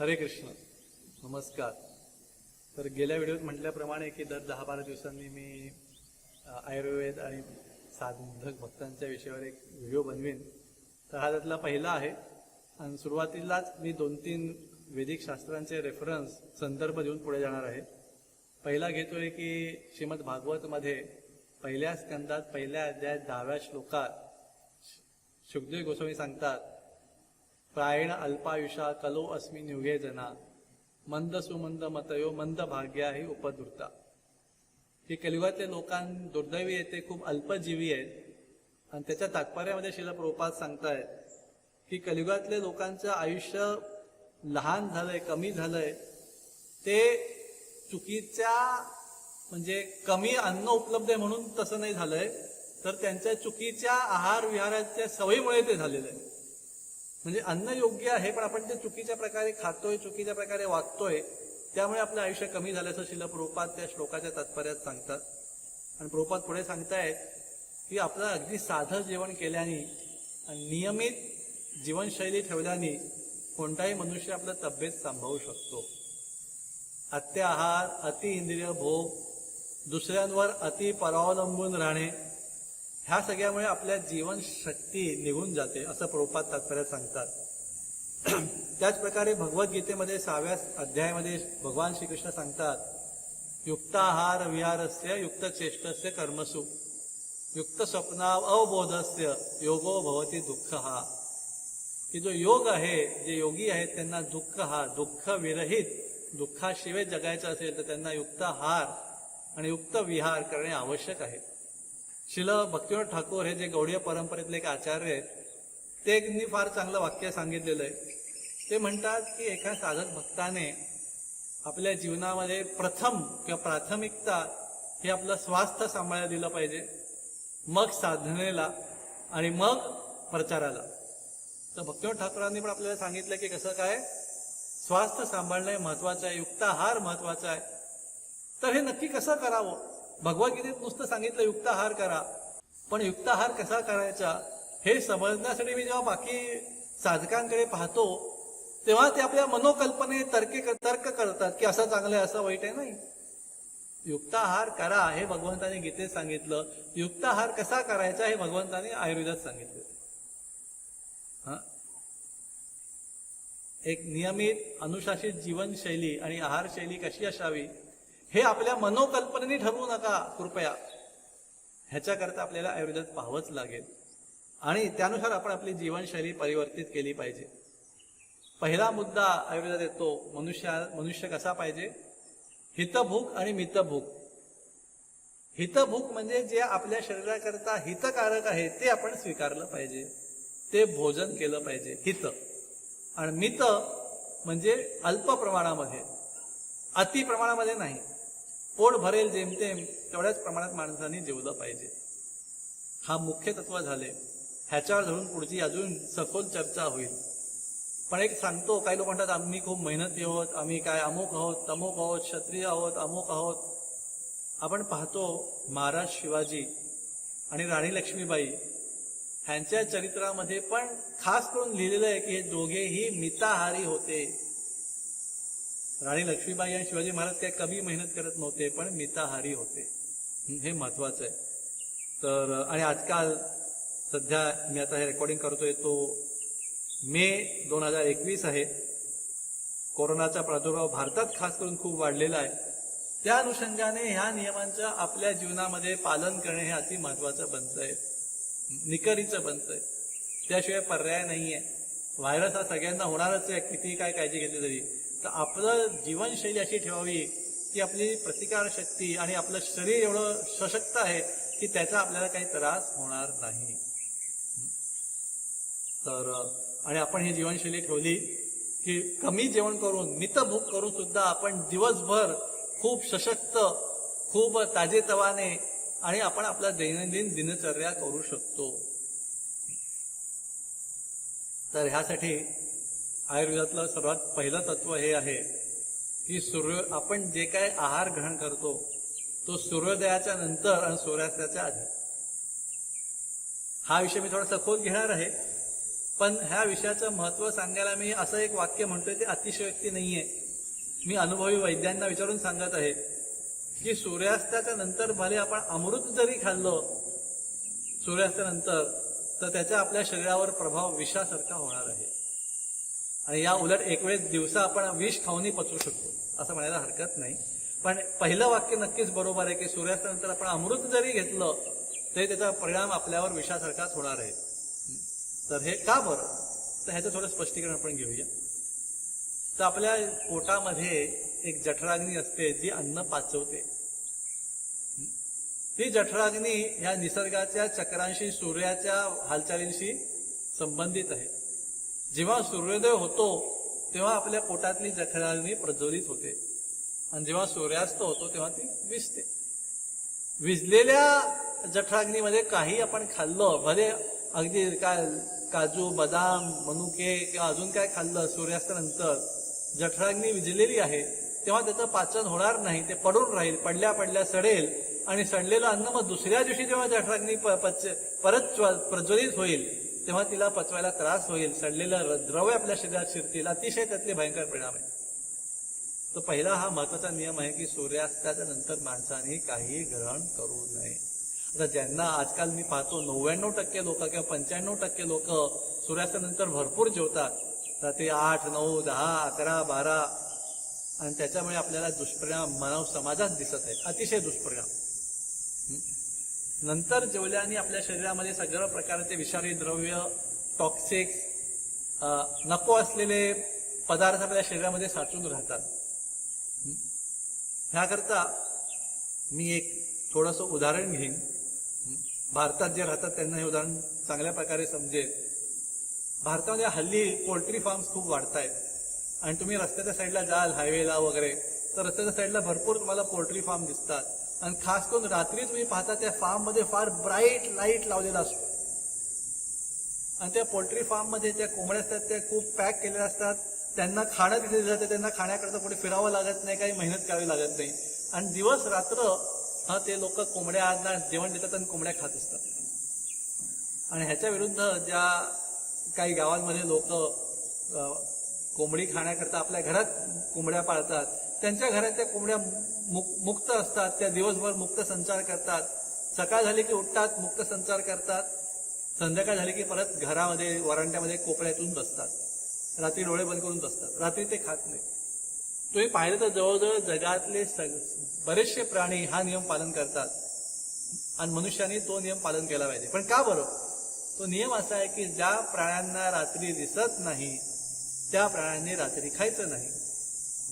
हरे कृष्ण, नमस्कार. तर गेल्या व्हिडिओत म्हटल्याप्रमाणे की दर 10-12 दिवसांनी मी आयुर्वेद आणि साधक भक्तांच्या विषयावर एक व्हिडिओ बनवीन. तर हा त्यातला पहिला आहे आणि सुरुवातीलाच मी 2-3 वैदिक शास्त्रांचे रेफरन्स संदर्भ देऊन पुढे जाणार आहे. पहिला घेतोय की श्रीमद भागवतमध्ये पहिल्या स्कंदात पहिल्या अध्यायात 10व्या श्लोकात शुकदेव गोस्वामी सांगतात, प्रायण अल्पायुषा कलो अस्मिन् युगे जना मंद सुमंद मतयो मंद भाग्या ही उपदुर्ता. ही कलियुगातले लोकां दुर्दैवी येते खूप अल्पजीवी आहेत आणि त्याच्या तात्पर्यामध्ये श्रील प्रभुपाद सांगतायत की कलियुगातले लोकांचं आयुष्य लहान झालंय, कमी झालंय, ते चुकीच्या म्हणजे कमी अन्न उपलब्ध आहे म्हणून तसं नाही झालंय, तर त्यांच्या चुकीच्या आहार विहाराच्या सवयीमुळे ते झालेलं आहे. म्हणजे अन्न योग्य आहे पण आपण ते चुकीच्या प्रकारे खातोय, चुकीच्या प्रकारे वागतोय, त्यामुळे आपलं आयुष्य कमी झाल्याचं श्रील प्रभुपाद त्या श्लोकाच्या तात्पर्यात सांगतात. आणि प्रभुपाद पुढे सांगतायत की आपलं अगदी साधं जेवण केल्याने आणि नियमित जीवनशैली ठेवल्याने कोणताही मनुष्य आपलं तब्येत सांभाळू शकतो. अत्य आहार, अति इंद्रिय भोग, दुसऱ्यांवर अति परावलंबून राहणे, ह्या सगळ्यामुळे आपल्या जीवनशक्ती निघून जाते असं प्रभुपाद तात्पर्यात सांगतात. त्याच प्रकारे भगवद्गीतेमध्ये 6व्या अध्यायामध्ये भगवान श्रीकृष्ण सांगतात, युक्ताहार विहारस्य युक्त चेष्टस्य कर्मसु युक्त स्वप्नाव अवबोधस्य योगो भवती दुःख हा. की जो योग आहे, जे योगी आहेत त्यांना दुःख विरहित, दुःखाशिवाय जगायचं असेल तर त्यांना युक्त आहार आणि युक्त विहार करणे आवश्यक आहे. श्रील भक्तिविनोद ठाकूर हे जे गौडीय परंपरेतले एक आचार्य आहेत, ते एक फार चांगलं वाक्य सांगितलेलं आहे. ते म्हणतात की एका साधक भक्ताने आपल्या जीवनामध्ये प्रथम किंवा प्राथमिकता हे आपलं स्वास्थ्य सांभाळायला दिलं पाहिजे, मग साधनेला आणि मग प्रचाराला. तर भक्तिविनोद ठाकूरांनी पण आपल्याला सांगितलं की कसं काय स्वास्थ्य सांभाळणे महत्वाचं आहे, युक्त आहार महत्वाचा आहे. तर हे नक्की कसं करावं? भगवद्गीतेत नुसतं सांगितलं युक्त आहार करा, पण युक्त आहार कसा करायचा हे समजण्यासाठी मी जेव्हा बाकी साधकांकडे पाहतो तेव्हा ते आपल्या मनोकल्पने तर्क करतात की असं चांगलं आहे, असं वाईट आहे. नाही, युक्त आहार करा हे भगवंताने गीतेत सांगितलं. युक्त आहार कसा करायचा हे भगवंताने आयुर्वेदात सांगितलं. एक नियमित अनुशासित जीवनशैली आणि आहारशैली कशी असावी हे आपल्या मनोकल्पनेने ठरवू नका कृपया. ह्याच्याकरता आपल्याला आयुर्वेदात पाहावंच लागेल आणि त्यानुसार आपण आपली जीवनशैली परिवर्तित केली पाहिजे. पहिला मुद्दा आयुर्वेदात येतो, मनुष्य कसा पाहिजे? हितभूक आणि मितभूक. हितभूक म्हणजे जे आपल्या शरीराकरता हितकारक आहे ते आपण स्वीकारलं पाहिजे, ते भोजन केलं पाहिजे, हित. आणि मित म्हणजे अल्प प्रमाणामध्ये, अति प्रमाणामध्ये नाही. पोट भरेल जेमतेम तेवढ्याच प्रमाणात माणसांनी जेवलं पाहिजे. हा मुख्य तत्व झाले. ह्याच्यावर धरून पुढची अजून सखोल चर्चा होईल. पण एक सांगतो, काही लोक म्हणतात आम्ही खूप मेहनती आहोत, आम्ही काय अमुक आहोत, तमुक आहोत, क्षत्रिय आहोत, अमुक आहोत. आपण पाहतो महाराज शिवाजी आणि राणी लक्ष्मीबाई ह्यांच्या चरित्रामध्ये पण खास करून लिहिलेलं आहे की हे दोघेही मिताहारी होते. राणी लक्ष्मीबाई आणि शिवाजी महाराज काही कमी मेहनत करत नव्हते, पण मिताहारी होते. हे महत्वाचं आहे. तर आणि आजकाल सध्या मी आता हे रेकॉर्डिंग करतोय तो मे 2021 आहे. कोरोनाचा प्रादुर्भाव भारतात खास करून खूप वाढलेला आहे. त्या अनुषंगाने ह्या नियमांचं आपल्या जीवनामध्ये पालन करणे हे अति महत्वाचं बनतंय, निकरीचं बनतंय. त्याशिवाय पर्याय नाहीये. व्हायरस हा सगळ्यांना होणारच आहे, किती काय काळजी घेतली तरी. तर आपलं जीवनशैली अशी ठेवावी की आपली प्रतिकारशक्ती आणि आपलं शरीर एवढं सशक्त आहे की त्याचा आपल्याला काही त्रास होणार नाही. तर आणि आपण ही जीवनशैली ठेवली की कमी जेवण करून, मितभूक करून सुद्धा आपण दिवसभर खूप सशक्त, खूप ताजेतवाने आणि आपण आपला दैनंदिन दिनचर्या करू शकतो. तर ह्यासाठी आयुर्वेदातलं सर्वात पहिलं तत्व हे आहे की आपण जे काय आहार ग्रहण करतो तो सूर्योदयाच्या नंतर आणि सूर्यास्ताच्या आधी. हा विषय मी थोडा सखोल घेणार आहे, पण ह्या विषयाचं महत्त्व सांगायला मी असं एक वाक्य म्हणतोय ते अतिशयोक्ती नाहीये. मी अनुभवी वैद्यांना विचारून सांगत आहे की सूर्यास्ताच्या नंतर भले आपण अमृत जरी खाल्लं सूर्यास्तानंतर तर त्याचा आपल्या शरीरावर प्रभाव विषासारखा होणार आहे. आणि या उलट एक वेळेस दिवसा आपण विष खाऊनही पचवू शकतो असं म्हणायला हरकत नाही. पण पहिलं वाक्य नक्कीच बरोबर आहे की सूर्यास्तानंतर आपण अमृत जरी घेतलं तरी त्याचा परिणाम आपल्यावर विषासारखाच होणार आहे. तर हे का बरं, तर ह्याचं थोडं स्पष्टीकरण आपण घेऊया. तर आपल्या पोटामध्ये एक जठराग्नी असते जी अन्न पाचवते. ही जठराग्नी ह्या निसर्गाच्या चक्रांशी सूर्याच्या हालचालींशी संबंधित आहे. जेव्हा सूर्योदय होतो तेव्हा आपल्या पोटातली जठराग्नी प्रज्वलित होते आणि जेव्हा सूर्यास्त होतो तेव्हा ती विझते. विझलेल्या जठराग्नीमध्ये काही आपण खाल्लं, भले अगदी काय काजू बदाम मनुके किंवा अजून काय खाल्लं, सूर्यास्तानंतर जठराग्नी विझलेली आहे तेव्हा त्याचं पाचन होणार नाही, ते पडून राहील, पडल्या पडल्या सडेल आणि सडलेलं अन्न मग दुसऱ्या दिवशी जेव्हा जठराग्नी परत प्रज्वलित होईल तेव्हा तिला पचवायला त्रास होईल, सडलेलं द्रव्य आपल्या शरीरात शिरतील, अतिशय त्यातले भयंकर परिणाम आहे. तर पहिला हा महत्वाचा नियम आहे की सूर्यास्ताच्या नंतर माणसाने काही ग्रहण करू नये. आता ज्यांना आजकाल मी पाहतो 99% लोक किंवा 95% लोक सूर्यास्तानंतर भरपूर जेवतात, रात्री 8, 9, 10, 11, 12 आणि त्याच्यामुळे आपल्याला दुष्परिणाम मानव समाजात दिसत आहेत, अतिशय दुष्परिणाम. नंतर जेवल्याने आपल्या शरीरामध्ये सगळ्या प्रकारचे विषारी द्रव्य, टॉक्सिक्स, नको असलेले पदार्थ आपल्या शरीरामध्ये साचून राहतात. ह्याकरता मी एक थोडंसं उदाहरण घेईन. भारतात जे राहतात त्यांना हे उदाहरण चांगल्या प्रकारे समजेल. भारतामध्ये हल्ली पोल्ट्री फार्म्स खूप वाढत आहेत आणि तुम्ही रस्त्याच्या साईडला जाल हायवेला वगैरे तर रस्त्याच्या साईडला भरपूर तुम्हाला पोल्ट्री फार्म दिसतात आणि खास करून रात्री तुम्ही पाहता त्या फार्म मध्ये फार ब्राईट लाईट लावलेला असतो आणि त्या पोल्ट्री फार्म मध्ये त्या कोंबड्या असतात त्या खूप पॅक केलेल्या असतात. त्यांना खाणं तिथे दिलं जातं, त्यांना खाण्याकरता कुठे फिरावं लागत नाही, काही मेहनत करावी लागत नाही आणि दिवस रात्र ते लोक कोंबड्यांना जेवण देतात आणि कोंबड्या खात असतात. आणि ह्याच्या विरुद्ध ज्या काही गावांमध्ये लोक कोंबडी खाण्याकरता आपल्या घरात कोंबड्या पाळतात, त्यांच्या घरात त्या कोंबड्या मुक्त असतात, त्या दिवसभर मुक्त संचार करतात, सकाळ झाली की उठतात, मुक्त संचार करतात, संध्याकाळ झाली की परत घरामध्ये वरांड्यामध्ये कोपऱ्यातून बसतात, रात्री डोळे बंद करून बसतात, रात्री ते खात नाही. तुम्ही पाहिलं तर जवळजवळ जगातले बरेचसे प्राणी हा नियम पालन करतात आणि मनुष्याने तो नियम पालन केला पाहिजे. पण का बरं? तो नियम असा आहे की ज्या प्राण्यांना रात्री दिसत नाही त्या प्राण्यांनी रात्री खायचं नाही.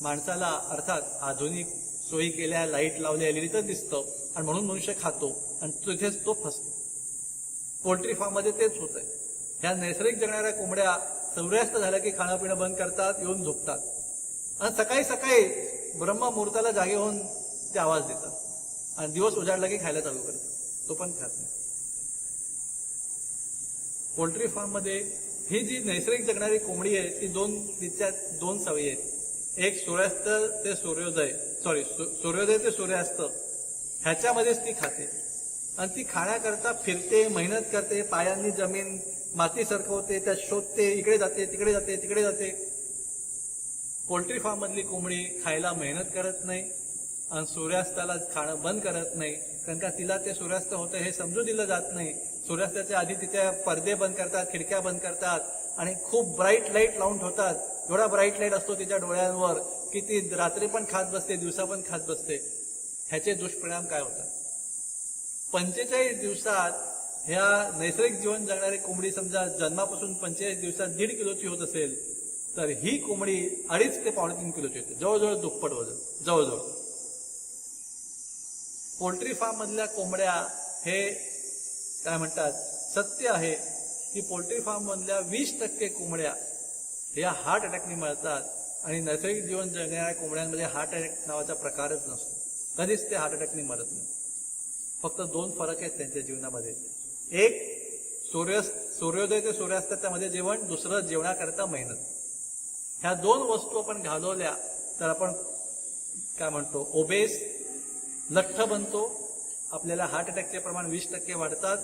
माणसाला अर्थात आधुनिक सोयी केल्या, लाईट लावल्या, एलईडी तर दिसतं आणि म्हणून मनुष्य खातो आणि तिथेच तो फसतो. पोल्ट्री फार्म मध्ये तेच होत आहे. ह्या नैसर्गिक जगणाऱ्या कोंबड्या सूर्यास्त झाल्या की खाणं पिणं बंद करतात, येऊन झोपतात आणि सकाळी सकाळी ब्रह्ममुहूर्ताला जागे होऊन ते आवाज देतात आणि दिवस उजाडला की खायला चालू करतात, तो पण खात नाही. पोल्ट्री फार्म मध्ये ही जी नैसर्गिक जगणारी कोंबडी आहे ती तिच्या दोन सवयी आहेत. एक सूर्यास्त ते सूर्योदय, सूर्योदय ते सूर्यास्त ह्याच्यामध्येच ती खाते आणि ती खाण्याकरता फिरते, मेहनत करते, पायांनी जमीन माती सरकवते, त्यात शोधते, इकडे जाते, तिकडे जाते, तिकडे जाते. पोल्ट्री फार्म मधली कोंबडी खायला मेहनत करत नाही आणि सूर्यास्ताला खाणं बंद करत नाही, कारण का तिला ते सूर्यास्त होतं हे समजू दिलं जात नाही. सूर्यास्ताच्या आधी तिच्या पडदे बंद करतात, खिडक्या बंद करतात आणि खूप ब्राईट लाईट लावून ठेवतात. एवढा ब्राईट लाईट असतो तिच्या डोळ्यांवर की ती रात्री पण खात बसते, दिवसा पण खात बसते. ह्याचे दुष्परिणाम काय होतात? 45 दिवसात ह्या नैसर्गिक जीवन जगणारी कोंबडी समजा जन्मापासून 45 दिवसात 1.5 किलोची होत असेल तर ही कोंबडी 2.5 ते 3.5 किलोची होते, जवळजवळ दुप्पट वजन, जवळजवळ. पोल्ट्री फार्म मधल्या कोंबड्या हे काय म्हणतात, सत्य आहे की पोल्ट्री फार्म मधल्या 20% कोंबड्या ह्या हार्ट अटॅकने मरतात आणि नैसर्गिक जीवन जगणाऱ्या कोंबड्यांमध्ये हार्ट अटॅक नावाचा प्रकारच नसतो. कधीच ते हार्ट अटॅकने मरत नाही. फक्त 2 फरक आहेत त्यांच्या जीवनामध्ये. एक सूर्योदय ते सूर्यास्त त्यामध्ये जेवण, दुसरं जेवणाकरता मेहनत. ह्या 2 वस्तू आपण घालवल्या तर आपण काय म्हणतो, ओबेस, लठ्ठ बनतो, आपल्याला हार्ट अटॅकचे प्रमाण 20% वाढतात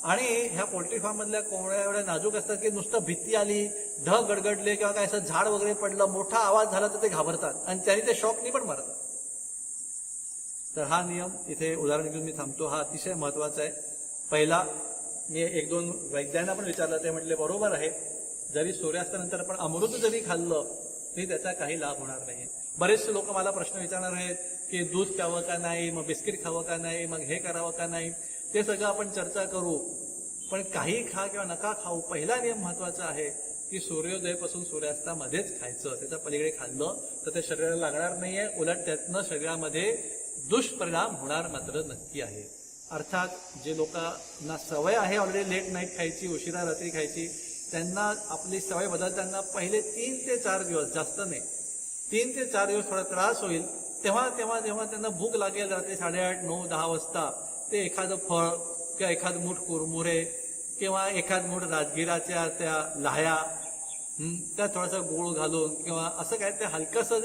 आणि ह्या पोल्ट्री फार्म मधल्या कोंबड्या एवढ्या नाजूक असतात की नुसतं भीती आली, ढग गडगडले किंवा काय असं झाड वगैरे पडलं, मोठा आवाज झाला तर ते घाबरतात आणि त्यांनी ते शॉकनी पण मरतात. तर हा नियम इथे उदाहरण घेऊन मी थांबतो. हा अतिशय महत्वाचा आहे. पहिला, मी 1-2 वैद्यांना पण विचारलं, ते म्हटले बरोबर आहे, जरी सूर्यास्तानंतर आपण अमृत जरी खाल्लं तरी त्याचा काही लाभ होणार नाही. बरेचसे लोक मला प्रश्न विचारणार आहेत की दूध प्यावं का नाही, मग बिस्किट खावं का नाही, मग हे करावं का नाही, ते सगळं आपण चर्चा करू. पण काही खा किंवा नका खाऊ, पहिला नियम महत्वाचा आहे की सूर्योदयापासून सूर्यास्तामध्येच खायचं. त्याच्या पलीकडे खाल्लं तर ते शरीराला लागणार नाहीये, उलट त्यातनं शरीरामध्ये दुष्परिणाम होणार मात्र नक्की आहे. अर्थात जे लोकांना सवय आहे ऑलरेडी लेट नाईट खायची, उशिरा रात्री खायची, त्यांना आपली सवय बदलताना पहिले 3 ते 4 दिवस, जास्त नाही, 3 ते 4 दिवस थोडा त्रास होईल. तेव्हा त्यांना भूक लागेल रात्री 8:30, 9, 10 वाजता, ते एखादं फळ किंवा एखाद मूठ कुरमुरे किंवा एखाद मूठ राजगिराच्या त्या लाह्या, त्यात थोडासा गूळ घालून किंवा असं काय ते हलकंसं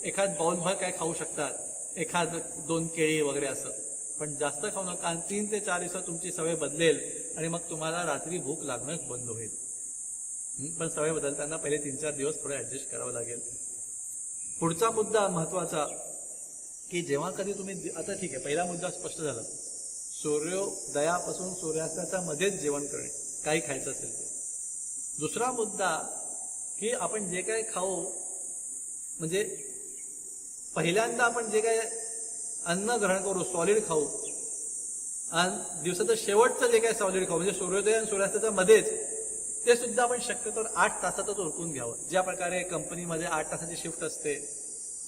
एखाद बाउलभर काय खाऊ शकतात, 1-2 केळी वगैरे असं. पण जास्त खाऊ नका. आणि 3 ते 4 दिवसात तुमची सवय बदलेल आणि मग तुम्हाला रात्री भूक लागणं बंद होईल. पण सवय बदलताना पहिले 3-4 दिवस थोडं ऍडजस्ट करावं लागेल. पुढचा मुद्दा महत्वाचा की जेव्हा कधी तुम्ही, आता ठीक आहे, पहिला मुद्दा स्पष्ट झाला, सूर्योदयापासून सूर्यास्ताच्या मध्येच जेवण करणे, काही खायचं असेल ते. दुसरा मुद्दा की आपण जे काही खाऊ, म्हणजे पहिल्यांदा आपण जे काही अन्न ग्रहण करू, सॉलिड खाऊ, आणि दिवसाचं शेवटचं जे काही सॉलिड खाऊ म्हणजे सूर्योदय आणि सूर्यास्ताच्या मध्येच, ते सुद्धा आपण शक्यतो 8 तासातच उरकून घ्यावं. ज्या प्रकारे कंपनीमध्ये 8 तासाची शिफ्ट असते,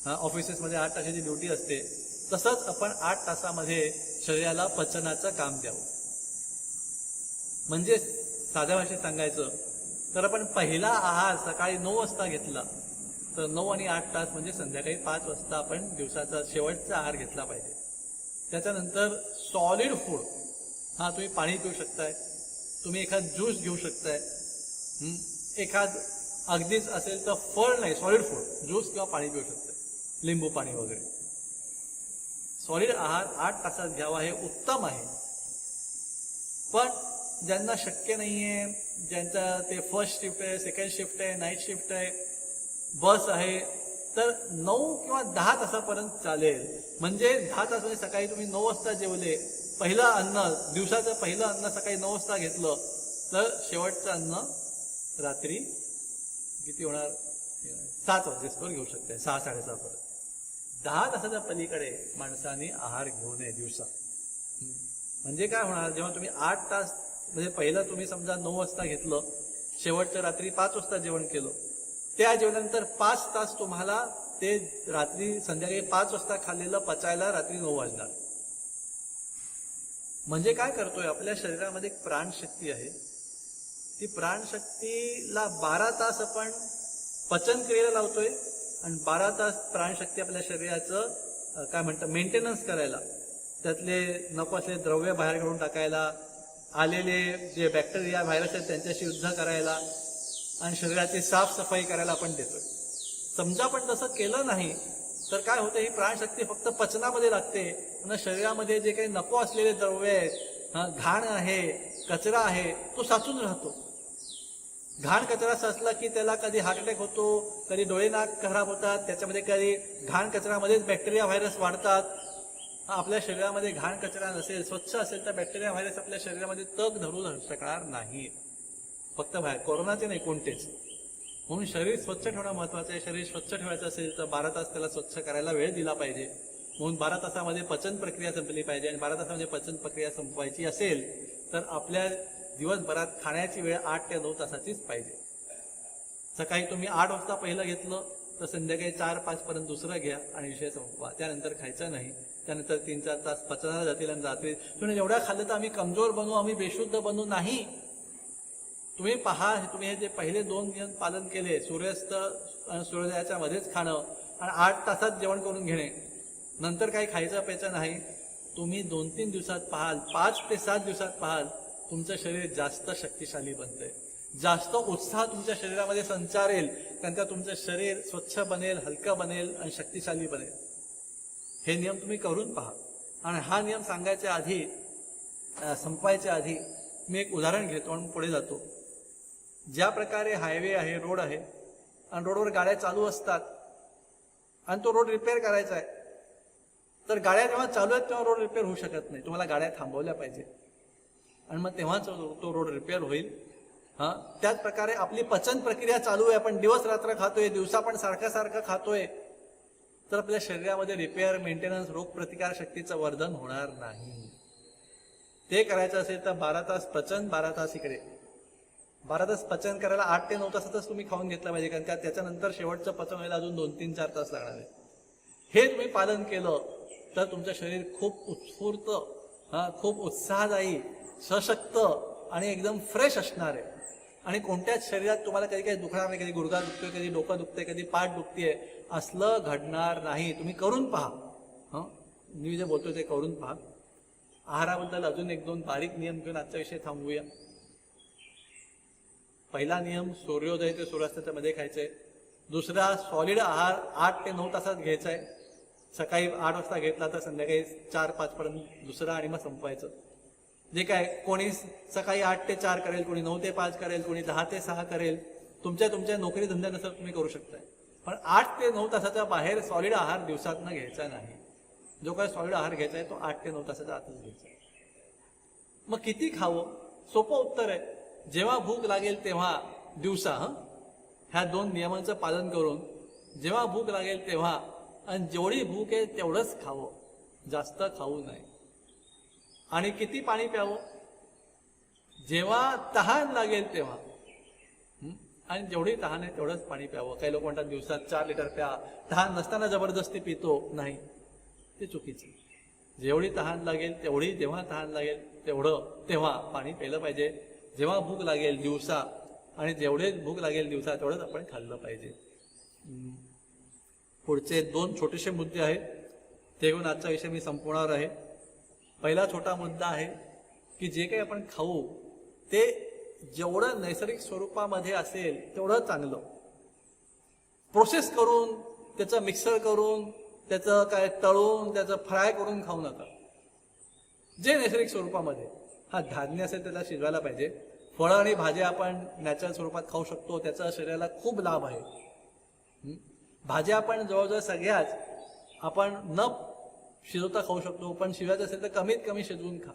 ऑफिसेसमध्ये 8 तासाची ड्युटी असते, तसंच आपण 8 तासामध्ये शरीराला पचनाचं काम द्यावं. म्हणजे साध्या भाषेत सांगायचं तर आपण पहिला आहार सकाळी 9 वाजता घेतला तर 9 आणि 8 तास म्हणजे संध्याकाळी 5 वाजता आपण दिवसाचा शेवटचा आहार घेतला पाहिजे. त्याच्यानंतर सॉलिड फूड, तुम्ही पाणी पिऊ शकताय, तुम्ही एखाद ज्यूस घेऊ शकताय, एखाद अगदीच असेल तर फळ नाही, सॉलिड फूड, ज्यूस किंवा पाणी पिऊ शकताय, लिंबू पाणी वगैरे. सॉलिड आहार 8 तासात घ्यावा, हे उत्तम आहे. पण ज्यांना शक्य नाहीये, ज्यांचा ते फर्स्ट शिफ्ट आहे, सेकंड शिफ्ट आहे, नाईट शिफ्ट आहे, बस आहे, तर 9 किंवा 10 तासापर्यंत चालेल. म्हणजे 10 तास म्हणजे सकाळी तुम्ही 9 वाजता जेवले, पहिलं अन्न, दिवसाचं पहिलं अन्न सकाळी 9 वाजता घेतलं तर शेवटचं अन्न रात्री किती होणार, 7 वाजेस्तोवर घेऊ शकते, 6-6:30 पर्यंत. 10 तासाच्या पलीकडे माणसाने आहार घेऊ नये दिवसा. म्हणजे काय होणार, जेव्हा तुम्ही 8 तास, म्हणजे पहिलं तुम्ही समजा 9 वाजता घेतलं, शेवटच्या रात्री 5 वाजता जेवण केलं, त्या जेवणानंतर 5 तास तुम्हाला ते रात्री संध्याकाळी 5 वाजता खाल्लेलं पचायला रात्री 9 वाजणार. म्हणजे काय करतोय, आपल्या शरीरामध्ये एक प्राणशक्ती आहे, ती प्राणशक्तीला 12 तास आपण पचन क्रियेला लावतोय आणि 12 तास प्राणशक्ती आपल्या शरीराचं काय म्हणतात मेंटेनन्स करायला, त्यातले नको असलेले द्रव्य बाहेर काढून टाकायला, आलेले जे बॅक्टेरिया व्हायरस आहेत त्यांच्याशी युद्ध करायला आणि शरीराची साफसफाई करायला आपण देतोय. समजा आपण तसं केलं नाही तर काय होतं, ही प्राणशक्ती फक्त पचनामध्ये लागते आणि शरीरामध्ये जे काही नको असलेले द्रव्य आहेत, घाण आहे, कचरा आहे, तो साचून राहतो. घाण कचरा साचला की त्याला कधी हार्ट अटॅक होतो, कधी डोळे नाक खराब होतात, त्याच्यामध्ये कधी घाण कचऱ्यामध्येच बॅक्टेरिया व्हायरस वाढतात. आपल्या शरीरामध्ये घाण कचरा नसेल, स्वच्छ असेल तर बॅक्टेरिया व्हायरस आपल्या शरीरामध्ये तग धरू शकणार नाही. फक्त बाहेर कोरोनाचे नाही, कोणतेच. म्हणून शरीर स्वच्छ ठेवणं महत्वाचं आहे. शरीर स्वच्छ ठेवायचं असेल तर 12 तास त्याला स्वच्छ करायला वेळ दिला पाहिजे. म्हणून 12 तासामध्ये पचन प्रक्रिया संपली पाहिजे. आणि 12 तासामध्ये पचन प्रक्रिया संपवायची असेल तर आपल्या दिवसभरात खाण्याची वेळ 8 ते 9 तासाचीच पाहिजे. सकाळी तुम्ही 8 वाजता पहिलं घेतलं तर संध्याकाळी 4-5 पर्यंत दुसरं घ्या आणि विषय संपवा. त्यानंतर खायचं नाही. त्यानंतर 3-4 तास पचनाला जातील आणि रात्री तुम्ही एवढ्या खाल्लं तर आम्ही कमजोर बनू, आम्ही बेशुद्ध बनू, नाही. तुम्ही पहा, तुम्ही हे जे पहिले 2 नियम पालन केले, सूर्यास्त आणि सूर्योदयाच्या मध्येच खाणं आणि 8 तासात जेवण करून घेणे, नंतर काही खायचं प्यायचं नाही, तुम्ही 2-3 दिवसात पाहाल, 5 ते 7 दिवसात पाहाल, तुमचं शरीर जास्त शक्तिशाली बनतंय, जास्त उत्साह तुमच्या शरीरामध्ये संचारेल, त्यानंतर तुमचं शरीर स्वच्छ बनेल, हलकं बनेल आणि शक्तिशाली बनेल. हे नियम तुम्ही करून पहा. आणि हा नियम सांगायच्या आधी संपवायच्या आधी मी एक उदाहरण घेतो आणि पुढे जातो. ज्या प्रकारे हायवे आहे, रोड आहे आणि रोडवर गाड्या चालू असतात आणि तो रोड रिपेअर करायचा आहे, तर गाड्या जेव्हा चालू आहेत तेव्हा रोड रिपेअर होऊ शकत नाही. तुम्हाला गाड्या थांबवल्या पाहिजे आणि मग तेव्हाच तो रोड रिपेअर होईल. त्याच प्रकारे आपली पचन प्रक्रिया चालू आहे, आपण दिवस रात्र खातोय, दिवसा पण सारखं खातोय, तर आपल्या शरीरामध्ये रिपेअर, मेंटेनन्स, रोगप्रतिकार शक्तीचं वर्धन होणार नाही. ते करायचं असेल तर 12 तास पचन, 12 तास इकडे. 12 तास पचन करायला 8 ते 9 तासातच तुम्ही खाऊन घेतलं पाहिजे, कारण का त्याच्यानंतर शेवटचं पचन व्हायला अजून 2-3-4 तास लागणार आहे. हे तुम्ही पालन केलं तर तुमचं शरीर खूप उत्स्फूर्त, खूप उत्साहदायी, सशक्त आणि एकदम फ्रेश असणार आहे. आणि कोणत्याच शरीरात तुम्हाला कधी काही दुखणार नाही. कधी गुडघा दुखतोय, कधी डोकं दुखतंय, कधी पाठ दुखतेय, असलं घडणार नाही. तुम्ही करून पहा. मी जे बोलतोय ते करून पहा. आहाराबद्दल अजून 1-2 बारीक नियम घेऊन आजचा विषय थांबवूया. पहिला नियम, सूर्योदय ते सूर्यास्ताच्या मध्ये खायचंय. दुसरा, सॉलिड आहार 8 ते 9 तासात घ्यायचा आहे. सकाळी 8 वाजता घेतला तर संध्याकाळी 4-5 पर्यंत दुसरा आणि मग संपवायचं. जे काय कोणी सकाळी 8 ते 4 करेल, कोणी 9 ते 5 करेल, कोणी 10 ते 6 करेल. तुमच्या नोकरी धंद्यानुसार तुम्ही करू शकताय. पण 8 ते 9 तासाच्या बाहेर सॉलिड आहार दिवसातनं घ्यायचा नाही. जो काय सॉलिड आहार घ्यायचा आहे तो 8 ते 9 तासाच्या आतच घ्यायचा आहे. मग किती खावं? सोपं उत्तर आहे, जेव्हा भूक लागेल तेव्हा दिवसा. ह्या 2 नियमांचं पालन करून जेव्हा भूक लागेल तेव्हा, आणि जेवढी भूक आहे तेवढंच खावं, जास्त खाऊ नये. आणि किती पाणी प्यावं? जेव्हा तहान लागेल तेव्हा, आणि जेवढी तहान आहे तेवढंच पाणी प्यावं. काही लोक म्हणतात दिवसात 4 लिटर प्या, तहान नसताना जबरदस्ती पितो. नाही, ते चुकीचं. जेवढी तहान लागेल तेवढी, जेव्हा तहान लागेल तेव्हा पाणी प्यायलं पाहिजे. जेव्हा भूक लागेल दिवसा, आणि जेवढे भूक लागेल दिवसा तेवढंच आपण खाल्लं पाहिजे. पुढचे 2 छोटेसे मुद्दे आहेत, ते घेऊन आजचा विषय मी संपवणार आहे. पहिला छोटा मुद्दा आहे की जे काही आपण खाऊ ते जेवढं नैसर्गिक स्वरूपामध्ये असेल तेवढं चांगलं. प्रोसेस करून, त्याचं मिक्सर करून, त्याचं काय तळून, त्याचं फ्राय करून खाऊ नका. जे नैसर्गिक स्वरूपामध्ये, धान्य असेल त्याला शिजवायला पाहिजे. फळं आणि भाज्या आपण नॅचरल स्वरूपात खाऊ शकतो, त्याचा शरीराला खूप लाभ आहे. भाज्या आपण जवळजवळ सगळ्याच आपण न शिजवता खाऊ शकतो, पण शिजवायचं असेल तर कमीत कमी शिजवून खा.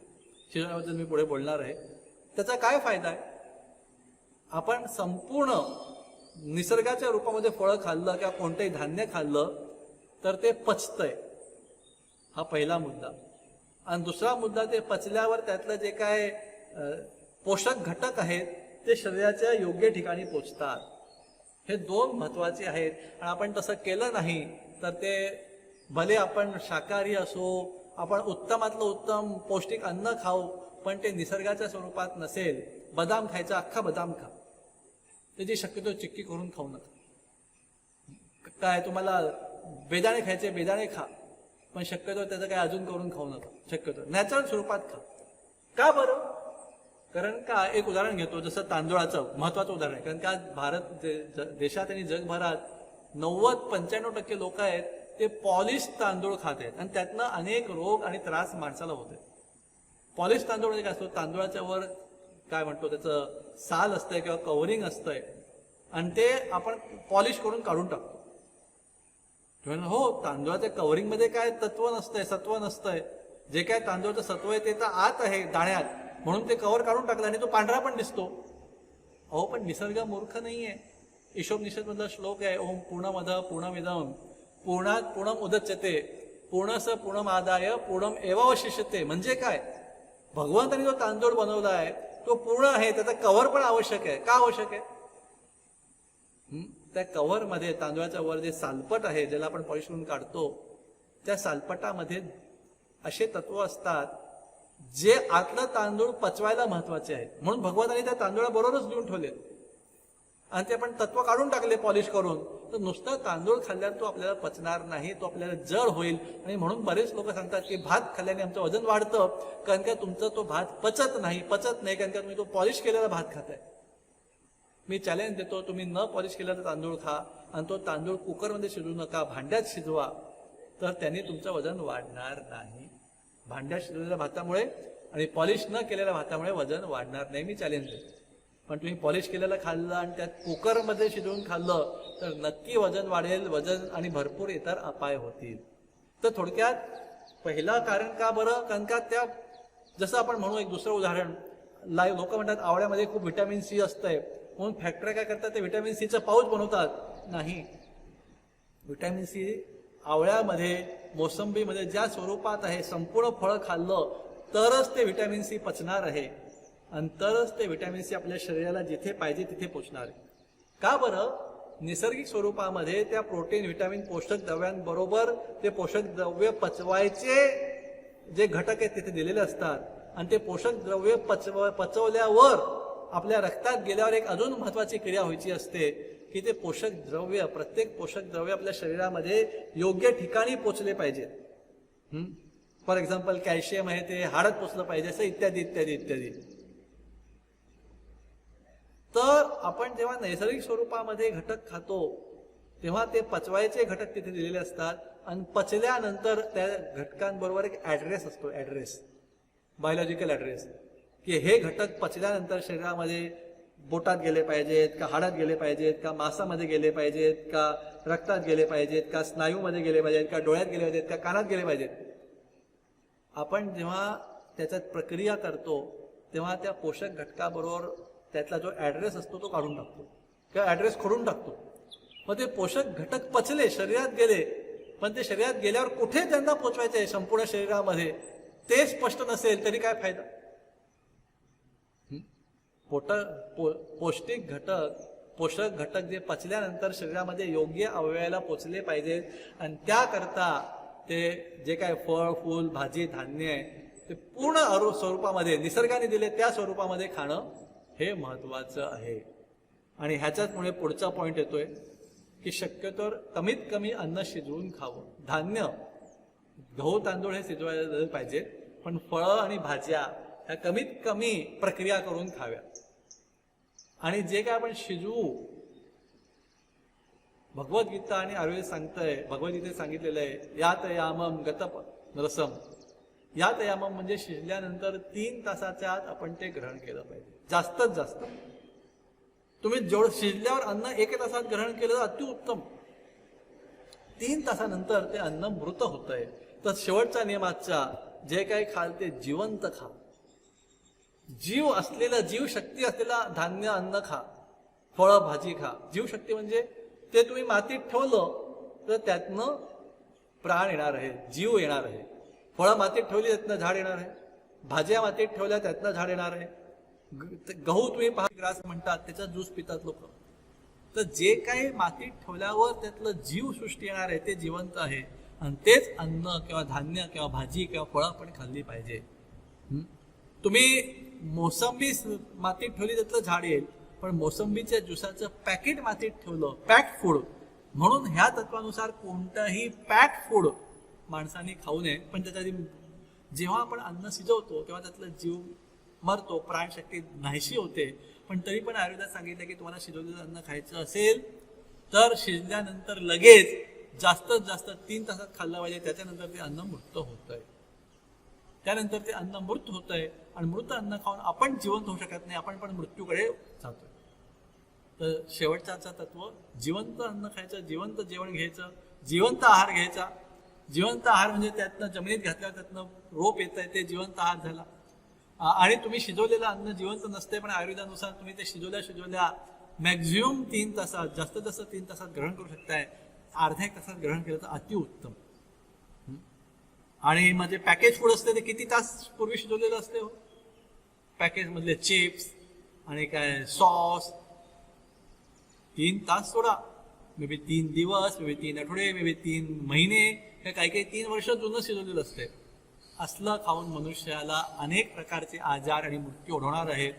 शिजवण्याबद्दल मी पुढे बोलणार आहे. त्याचा काय फायदा आहे? आपण संपूर्ण निसर्गाच्या रूपामध्ये फळं खाल्लं किंवा कोणतंही धान्य खाल्लं तर ते पचतंय. हा पहिला मुद्दा. आणि दुसरा मुद्दा, ते पचल्यावर त्यातलं जे काय पोषक घटक आहेत ते शरीराच्या योग्य ठिकाणी पोचतात. हे 2 महत्वाचे आहेत. आणि आपण तसं केलं नाही तर ते, भले आपण शाकाहारी असो, आपण उत्तमातलं उत्तम पौष्टिक अन्न खाऊ, पण ते निसर्गाच्या स्वरूपात नसेल. बदाम खायचा, अख्खा बदाम खा, त्याची शक्यतो चिक्की करून खाऊ नका. काय तुम्हाला बेदाणे खायचे, बेदाणे खा, पण शक्यतो त्याचं काय अजून करून खाऊ नका. शक्यतो नॅचरल स्वरूपात खा. का बरं? कारण का, एक उदाहरण घेतो, जसं तांदूळाचं महत्वाचं उदाहरण आहे. कारण का भारत देशात आणि जगभरात 90-95% लोक आहेत ते पॉलिश तांदूळ खात आहेत, आणि त्यातनं अनेक रोग आणि त्रास माणसाला होते. पॉलिश तांदूळ म्हणजे काय असतो? तांदूळाच्या वर काय म्हणतो, त्याचं साल असतंय किंवा कव्हरिंग असतंय, आणि ते आपण पॉलिश करून काढून टाकतो. हो, तांदूळाच्या कव्हरिंग मध्ये काय तत्व नसतंय, सत्व नसतंय. जे काय तांदूळचं सत्व आहे ते तर आत आहे दाण्यात, म्हणून ते कव्हर काढून टाकलं आणि तो पांढरा पण दिसतो. अहो, पण निसर्ग मूर्ख नाहीये. ईशोपनिषद मधला श्लोक आहे, ओम पूर्णमद पूर्णमिदम पूर्णात पूर्णम उदच्यते पूर्णस पूर्णमादाय पूर्णम एवावशिष्यते. म्हणजे काय? भगवंतांनी जो तांदूळ बनवला आहे तो पूर्ण आहे, त्याचा कव्हर पण आवश्यक आहे. का आवश्यक आहे? त्या कव्हर मध्ये, तांदूळाच्या वर जे सालपट आहे, ज्याला आपण पॉलिश करून काढतो, त्या सालपटामध्ये असे तत्व असतात जे आतलं तांदूळ पचवायला महत्वाचे आहेत. म्हणून भगवंतांनी त्या तांदूळाबरोबरच लिहून ठेवले, आणि ते आपण तत्व काढून टाकले पॉलिश करून. तर नुसतं तांदूळ खाल्ल्यावर तो आपल्याला पचणार नाही, तो आपल्याला जड होईल. आणि म्हणून बरेच लोक सांगतात की भात खाल्ल्याने आमचं वजन वाढतं, कारण का तुमचा तो भात पचत नाही, कारण का तुम्ही तो पॉलिश केलेला भात खाताय. मी चॅलेंज देतो, तुम्ही न पॉलिश केलेला तांदूळ खा, आणि तो तांदूळ कुकरमध्ये शिजवू नका, भांड्यात शिजवा, तर त्याने तुमचं वजन वाढणार नाही. भांड्यात शिजवलेल्या भातामुळे आणि पॉलिश न केलेल्या भातामुळे वजन वाढणार नाही, मी चॅलेंज देतो. पण तुम्ही पॉलिश केलेलं खाल्लं आणि त्यात कुकरमध्ये शिजवून खाल्लं तर नक्की वजन वाढेल, वजन आणि भरपूर इतर अपाय होतील. तर थोडक्यात पहिला कारण का बरं, कारण का त्या जसं आपण म्हणू, एक दुसरं उदाहरण, लोक म्हणतात आवळ्यामध्ये खूप व्हिटॅमिन सी असतंय म्हणून फॅक्टरी काय करतात, ते व्हिटॅमिन सीचं पाऊच बनवतात. नाही, व्हिटॅमिन सी आवळ्यामध्ये, मोसंबीमध्ये ज्या स्वरूपात आहे, संपूर्ण फळं खाल्लं तरच ते व्हिटॅमिन सी पचणार आहे आणि तरच ते व्हिटॅमिन सी आपल्या शरीराला जिथे पाहिजे तिथे पोचणार आहे. का बरं? नैसर्गिक स्वरूपामध्ये त्या प्रोटीन, व्हिटॅमिन, पोषक द्रव्यांबरोबर ते पोषक द्रव्य पचवायचे जे घटक आहेत तिथे दिलेले असतात आणि ते पोषक द्रव्य पचवल्यावर आपल्या रक्तात गेल्यावर एक अजून महत्वाची क्रिया व्हायची असते की ते पोषक द्रव्य, प्रत्येक पोषक द्रव्य आपल्या शरीरामध्ये योग्य ठिकाणी पोचले पाहिजेत. फॉर एक्झाम्पल कॅल्शियम आहे ते हाडात पोचलं पाहिजे, असं इत्यादी इत्यादी इत्यादी. तर आपण जेव्हा नैसर्गिक स्वरूपामध्ये घटक खातो तेव्हा ते पचवायचे घटक तिथे दिलेले असतात आणि पचल्यानंतर त्या घटकांबरोबर एक ऍड्रेस असतो, ऍड्रेस, बायोलॉजिकल ऍड्रेस, की हे घटक पचल्यानंतर शरीरामध्ये बोटात गेले पाहिजेत का, हाडात गेले पाहिजेत का, मांसामध्ये गेले पाहिजेत का, रक्तात गेले पाहिजेत का, स्नायूमध्ये गेले पाहिजेत का, डोळ्यात गेले पाहिजेत का, कानात गेले पाहिजेत. आपण जेव्हा त्याच्यात प्रक्रिया करतो तेव्हा त्या पोषक घटकाबरोबर त्यातला जो ऍड्रेस असतो तो काढून टाकतो किंवा ऍड्रेस खोडून टाकतो. मग ते पोषक घटक पचले, शरीरात गेले, पण ते शरीरात गेल्यावर कुठे त्यांना पोचवायचे संपूर्ण शरीरामध्ये ते स्पष्ट नसेल तरी काय फायदा. पौष्टिक घटक, पोषक घटक जे पचल्यानंतर शरीरामध्ये योग्य अवयवाला पोचले पाहिजेत आणि त्याकरता ते जे काय फळ, फूल, भाजी, धान्य आहे ते पूर्ण स्वरूपामध्ये, निसर्गाने दिले त्या स्वरूपामध्ये खाणं हे महत्वाचं आहे. आणि ह्याच्याचमुळे पुढचा पॉइंट येतोय की शक्यतोवर कमीत कमी अन्न शिजवून खावं. धान्य, गहू, तांदूळ हे शिजवायला पाहिजे, पण फळं आणि भाज्या ह्या कमीत कमी प्रक्रिया करून खाव्या. आणि जे काय आपण शिजवू, भगवद्गीता आणि आयुर्वेद सांगतंय, भगवद्गीतेत सांगितलेलं आहे, यात यामम गत रसम. यात यामम म्हणजे शिजल्यानंतर 3 तासाच्या आत आपण ते ग्रहण केलं पाहिजे, जास्तीत जास्त. तुम्ही जेवढं शिजल्यावर अन्न 1 तासात ग्रहण केलं तर अतिउत्तम. 3 तासानंतर ते अन्न मृत होतंय. तर शेवटचा नियमाचा, जे काही खाल ते जिवंत खा, जीव असलेलं, जीवशक्ती असलेला धान्य, अन्न खा, फळं, भाजी खा. जीवशक्ती म्हणजे ते तुम्ही मातीत ठेवलं तर त्यातनं प्राण येणार आहे, जीव येणार आहे. फळं मातीत ठेवली त्यातनं झाड येणार आहे, भाज्या मातीत ठेवल्या त्यातनं झाड येणार आहे. गहू तुम्ही पहा, ग्रास म्हणतात, त्याचा ज्यूस पितात लोक. तर जे काही मातीत ठेवल्यावर त्यातलं जीवसृष्टी येणार आहे ते जिवंत आहे आणि तेच अन्न किंवा धान्य किंवा भाजी किंवा फळं आपण खाल्ली पाहिजे. तुम्ही मोसंबी मातीत ठेवली त्यातलं झाड येईल, पण मोसंबीच्या ज्यूसाचं पॅकेट मातीत ठेवलं, पॅक्ड फूड, म्हणून ह्या तत्वानुसार कोणतंही पॅक्ड फूड माणसाने खाऊ नये. पण त्याच्या जेव्हा आपण अन्न शिजवतो तेव्हा त्यातलं जीव मरतो, प्राणशक्ती नाहीशी होते. पण तरी पण आयुर्वेदात सांगितलं की तुम्हाला शिजवलेलं अन्न खायचं असेल तर शिजल्यानंतर लगेच जास्तीत जास्त 3 तासात खाल्लं पाहिजे. त्याच्यानंतर ते अन्न मृत होतंय, त्यानंतर ते अन्न मृत होतंय आणि मृत अन्न खाऊन आपण जिवंत होऊ शकत नाही, आपण पण मृत्यूकडे जातोय. तर शेवटचं तत्व, जिवंत अन्न खायचं, जिवंत जेवण घ्यायचं, जिवंत आहार घ्यायचा. जिवंत आहार म्हणजे त्यातनं जमिनीत घातल्यावर त्यातनं रोप येत आहे, ते जिवंत आहार झाला. आणि तुम्ही शिजवलेलं अन्न जिवंत नसते, पण आयुर्वेदानुसार तुम्ही ते शिजवल्या मॅक्झिमम 3 तासात, जास्तीत जास्त 3 तासात ग्रहण करू शकताय. अर्ध्या 1 तासात ग्रहण केलं तर अतिउत्तम. आणि म्हणजे पॅकेज फूड असते ते किती तास पूर्वी शिजवलेलं असते हो. पॅकेज मधले चिप्स आणि काय सॉस 3 तास सोडा, मे बी 3 दिवस, मे बी 3 आठवडे, मे बी 3 महिने, हे काही 3 वर्ष जुनं शिजवलेलं असते. असलं खाऊन मनुष्याला अनेक प्रकारचे आजार आणि मृत्यू ओढवणार आहेत.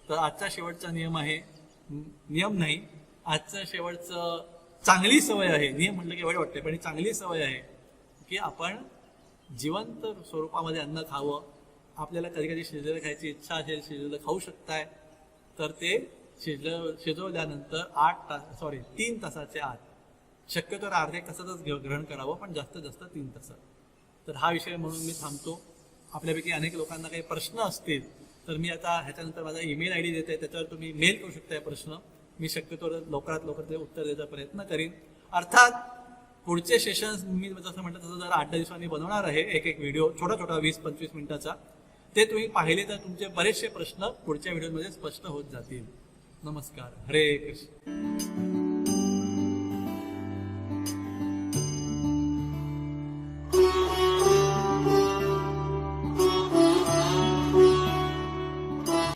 तर आजचा शेवटचा नियम आहे, नियम नाही, आजचं शेवटचं चांगली सवय आहे. नियम म्हटलं की वाईट वाटते, पण चांगली सवय आहे की आपण जिवंत स्वरूपामध्ये अन्न खावं. आपल्याला कधी कधी शिजलेलं खायची इच्छा असेल, शिजलेलं खाऊ शकताय, तर ते शिजवल्यानंतर 3 तासाच्या आत, शक्यतो अर्ध्या तासातच ग्रहण करावं, पण जास्तीत जास्त 3 तासात. तर हा विषय म्हणून मी थांबतो. आपल्यापैकी अनेक लोकांना काही प्रश्न असतील तर मी आता ह्याच्यानंतर माझा ईमेल आय डी देते, त्याच्यावर तुम्ही मेल करू शकता प्रश्न. मी शक्यतो लवकरात लवकर ते उत्तर द्यायचा प्रयत्न करीन. अर्थात पुढचे सेशन्स मी जसं म्हटलं तसं जरा 8-10 दिवसांनी बनवणार आहे, एक व्हिडिओ छोटा 20-25 मिनिटाचा. ते तुम्ही पाहिले तर तुमचे बरेचसे प्रश्न पुढच्या व्हिडिओमध्ये स्पष्ट होत जातील. नमस्कार. हरे कृष्ण.